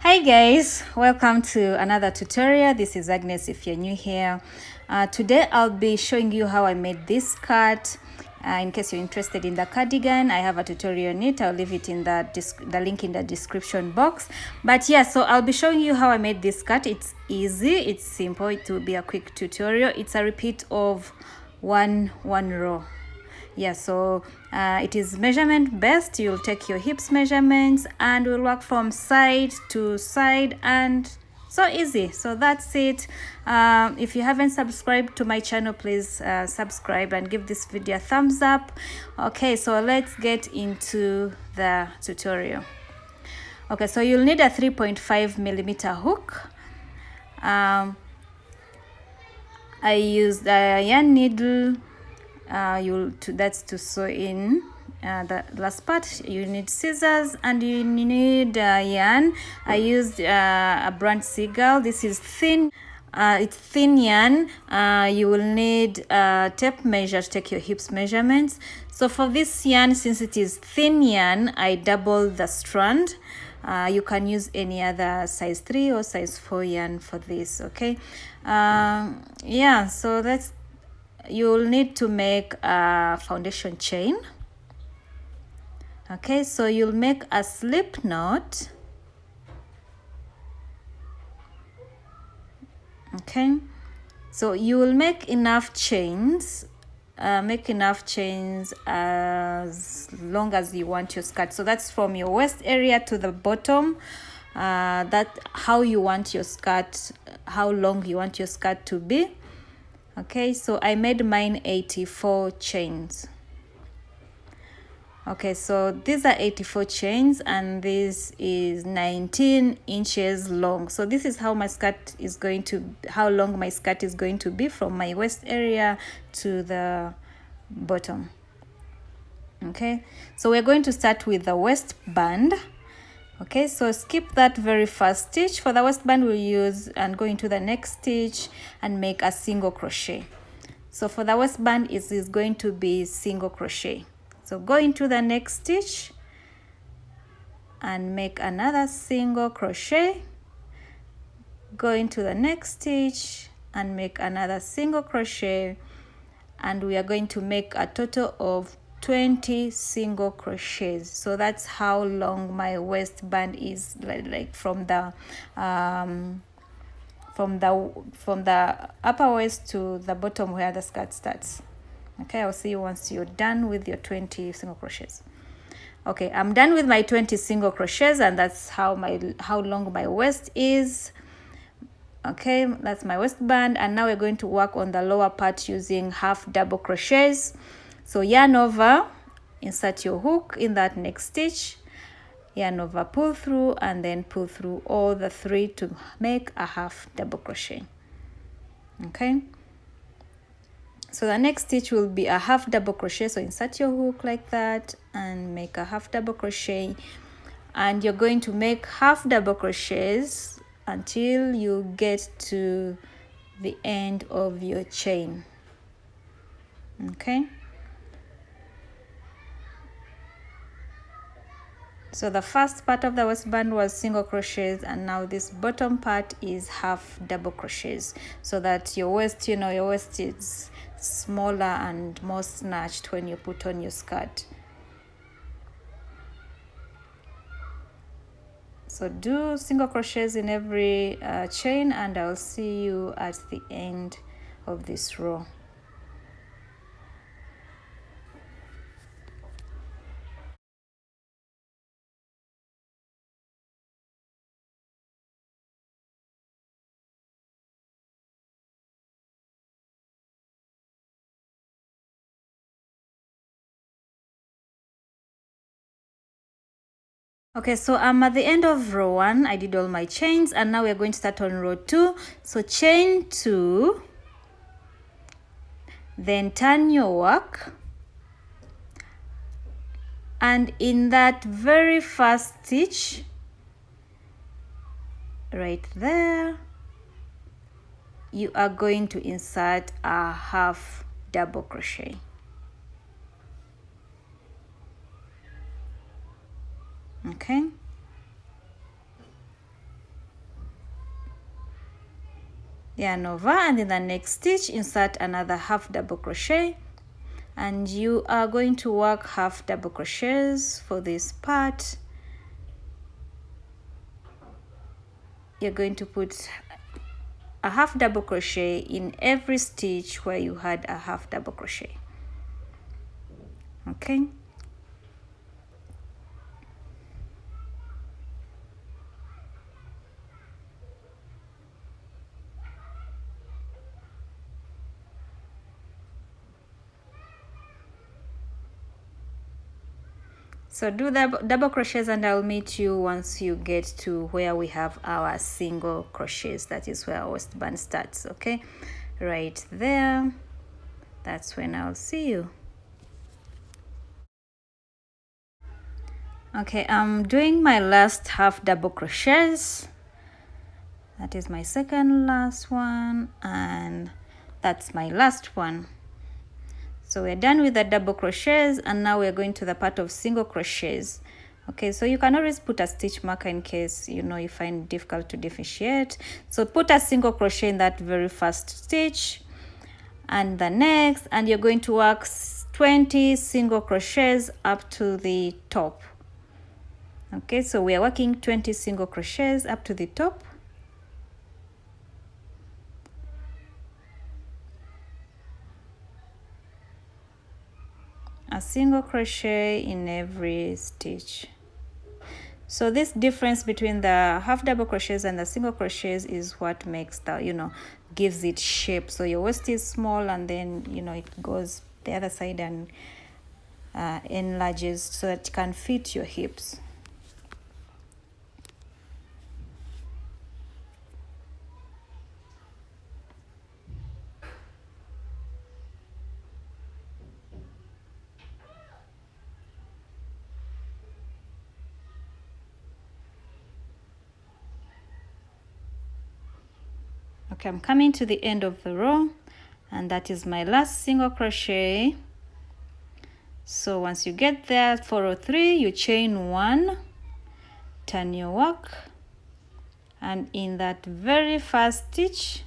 Hi guys, welcome to another tutorial. This is Agnes if you're new here. Today I'll be showing you how I made this skirt. In case you're interested in the cardigan, I have a tutorial on it. I'll leave it in the link in the description box. But yeah, so I'll be showing you how I made this skirt. It's easy, it's simple. It will be a quick tutorial. It's a repeat of one row. Yeah, so it is measurement based. You'll take your hips measurements and we'll work from side to side, and so easy. So that's it. If you haven't subscribed to my channel, please subscribe and give this video a thumbs up. Okay, so let's get into the tutorial. Okay, so you'll need a 3.5mm hook. I used a yarn needle. That's to sew in the last part. You need scissors and you need yarn. I used a brand Seagull. This is thin. It's thin yarn. You will need a tape measure to take your hips measurements. So for this yarn, since it is thin yarn, I doubled the strand. You can use any other size 3 or size 4 yarn for this. Okay. Yeah, so that's you'll need to make a foundation chain. Okay, so you'll make a slip knot. Okay, so you will make enough chains. Make enough chains as long as you want your skirt. So that's from your waist area to the bottom. That how you want your skirt, how long you want your skirt to be. Okay, so I made mine 84 chains. Okay, so these are 84 chains and this is 19 inches long. So this is how my skirt is going to, how long my skirt is going to be from my waist area to the bottom. Okay, so we're going to start with the waistband. Okay, so skip that very first stitch. For the waistband, we'll use and go into the next stitch and make a single crochet. So for the waistband, it is going to be single crochet. So go into the next stitch and make another single crochet. Go into the next stitch and make another single crochet. And we are going to make a total of 20 single crochets. So that's how long my waistband is, like from the upper waist to the bottom where the skirt starts. Okay, I'll see you once you're done with your 20 single crochets. Okay, I'm done with my 20 single crochets, and that's how long my waist is. Okay, that's my waistband, and now we're going to work on the lower part using half double crochets. So yarn over, insert your hook in that next stitch, yarn over, pull through, and then pull through all the 3 to make a half double crochet. Okay, so the next stitch will be a half double crochet. So insert your hook like that and make a half double crochet, and you're going to make half double crochets until you get to the end of your chain. Okay, so the first part of the waistband was single crochets, and now this bottom part is half double crochets, so that your waist, your waist is smaller and more snatched when you put on your skirt. So do single crochets in every chain, and I'll see you at the end of this row. Okay, so I'm at the end of row 1. I did all my chains, and now we're going to start on row 2. So chain 2, then turn your work, and in that very first stitch right there, you are going to insert a half double crochet. Okay, yarn over, and in the next stitch insert another half double crochet, and you are going to work half double crochets for this part. You're going to put a half double crochet in every stitch where you had a half double crochet. Okay, so do the double crochets, and I'll meet you once you get to where we have our single crochets. That is where our waistband starts. Okay, right there, that's when I'll see you. Okay, I'm doing my last half double crochets. That is my second last one, and that's my last one. So we're done with the double crochets, and now we're going to the part of single crochets. Okay, so you can always put a stitch marker in case you find it difficult to differentiate. So put a single crochet in that very first stitch and the next, and you're going to work 20 single crochets up to the top. Okay, so we are working 20 single crochets up to the top. A single crochet in every stitch. So this difference between the half double crochets and the single crochets is what makes the gives it shape. So your waist is small, and then it goes the other side and enlarges so that it can fit your hips. Okay, I'm coming to the end of the row, and that is my last single crochet. So once you get there, 403, you chain 1, turn your work, and in that very first stitch,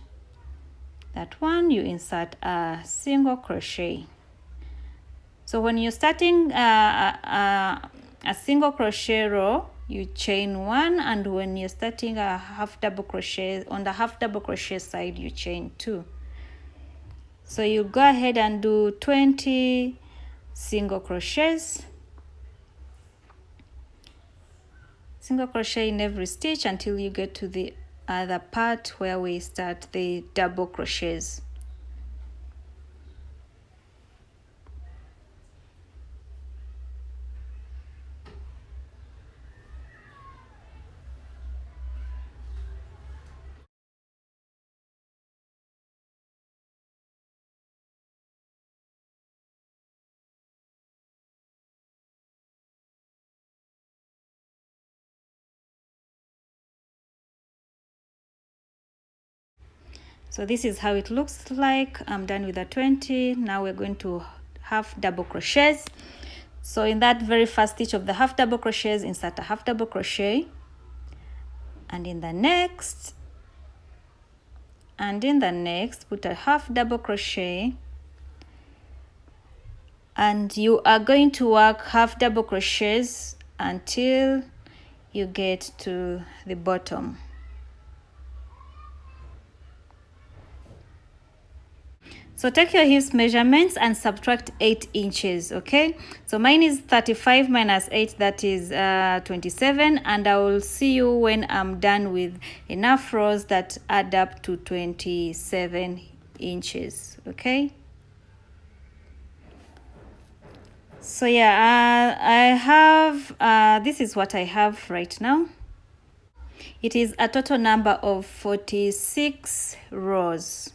that one, you insert a single crochet. So when you're starting a single crochet row, you chain 1, and when you're starting a half double crochet, on the half double crochet side, you chain 2. So you go ahead and do 20 single crochets, single crochet in every stitch until you get to the other part where we start the double crochets. So this is how it looks like. I'm done with the 20. Now we're going to half double crochets. So in that very first stitch of the half double crochets, insert a half double crochet, and in the next put a half double crochet, and you are going to work half double crochets until you get to the bottom. So take your hips measurements and subtract 8 inches, okay? So mine is 35 minus 8, that is 27, and I will see you when I'm done with enough rows that add up to 27 inches, okay? So yeah, I have, this is what I have right now. It is a total number of 46 rows.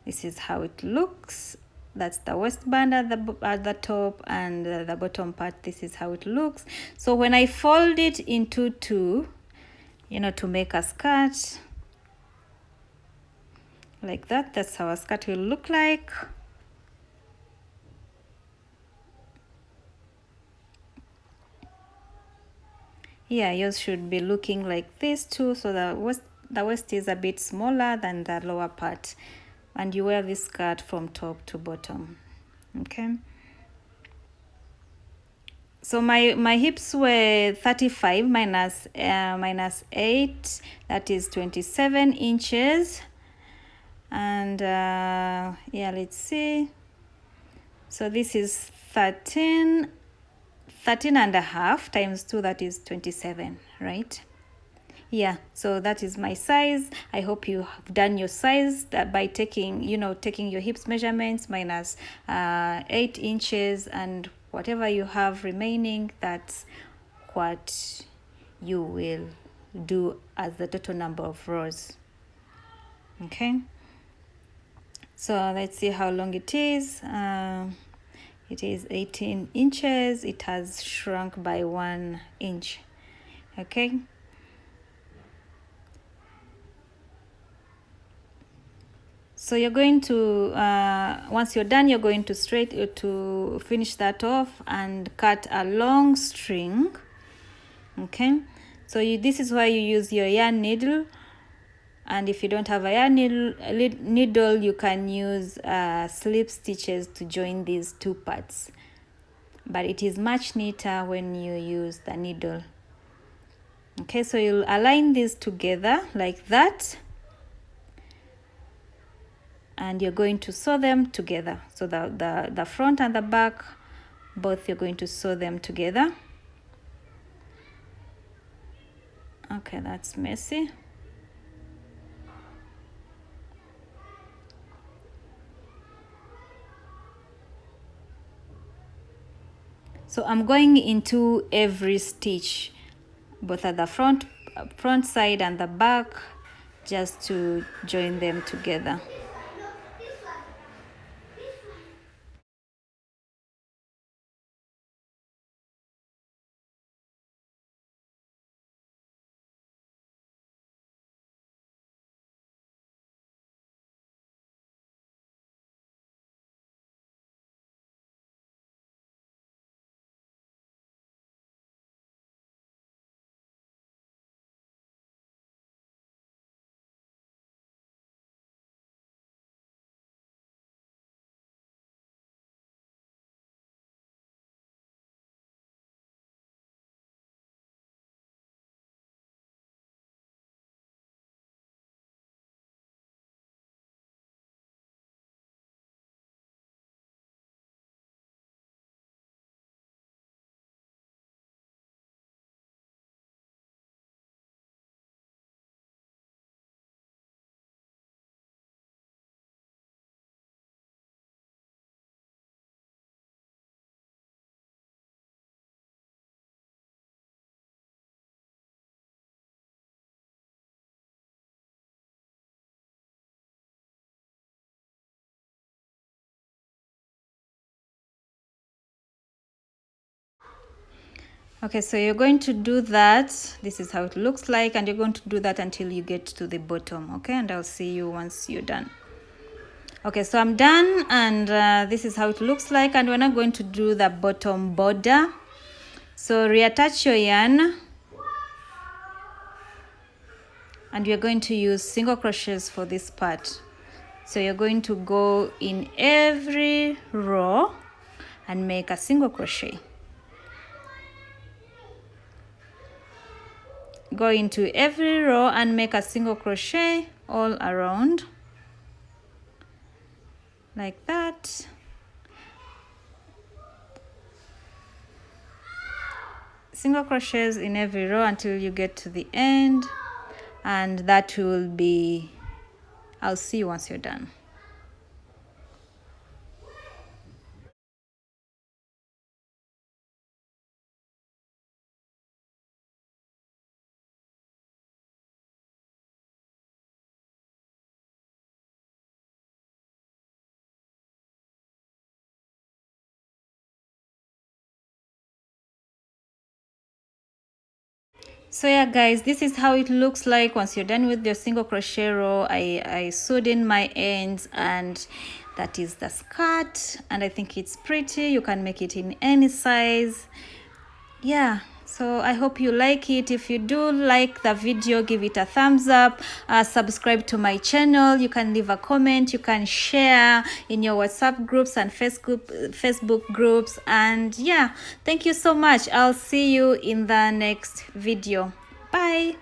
This is how it looks. That's the waistband at the top, and the bottom part, this is how it looks. So when I fold it into 2, to make a skirt like that, that's how a skirt will look like. Yeah, yours should be looking like this too. So the waist is a bit smaller than the lower part, and you wear this skirt from top to bottom. Okay, so my hips were 35 minus 8, that is 27 inches. And yeah, let's see, so this is 13 and a half times 2, that is 27, right? Yeah, so that is my size. I hope you have done your size by taking your hips measurements minus 8 inches, and whatever you have remaining, that's what you will do as the total number of rows. Okay, so let's see how long it is. It is 18 inches. It has shrunk by 1 inch. Okay, so you're going to once you're done, you're going to finish that off and cut a long string. Okay, so this is why you use your yarn needle, and if you don't have a yarn needle, you can use slip stitches to join these two parts, but it is much neater when you use the needle. Okay, so you'll align these together like that, and you're going to sew them together. So the front and the back, both you're going to sew them together. Okay, that's messy. So I'm going into every stitch, both at the front side and the back, just to join them together. Okay, so you're going to do that. This is how it looks like, and you're going to do that until you get to the bottom. Okay, and I'll see you once you're done. Okay, so I'm done, and this is how it looks like, and we're now going to do the bottom border. So reattach your yarn, and we're going to use single crochets for this part. So you're going to go in every row and make a single crochet. Go into every row and make a single crochet all around, like that. Single crochets in every row until you get to the end, and that will be, I'll see you once you're done. So yeah guys, this is how it looks like once you're done with your single crochet row. I sewed in my ends, and that is the skirt, and I think it's pretty. You can make it in any size. Yeah, So I hope you like it. If you do like the video, give it a thumbs up, subscribe to my channel. You can leave a comment, you can share in your WhatsApp groups and Facebook groups. And yeah, thank you so much. I'll see you in the next video. Bye.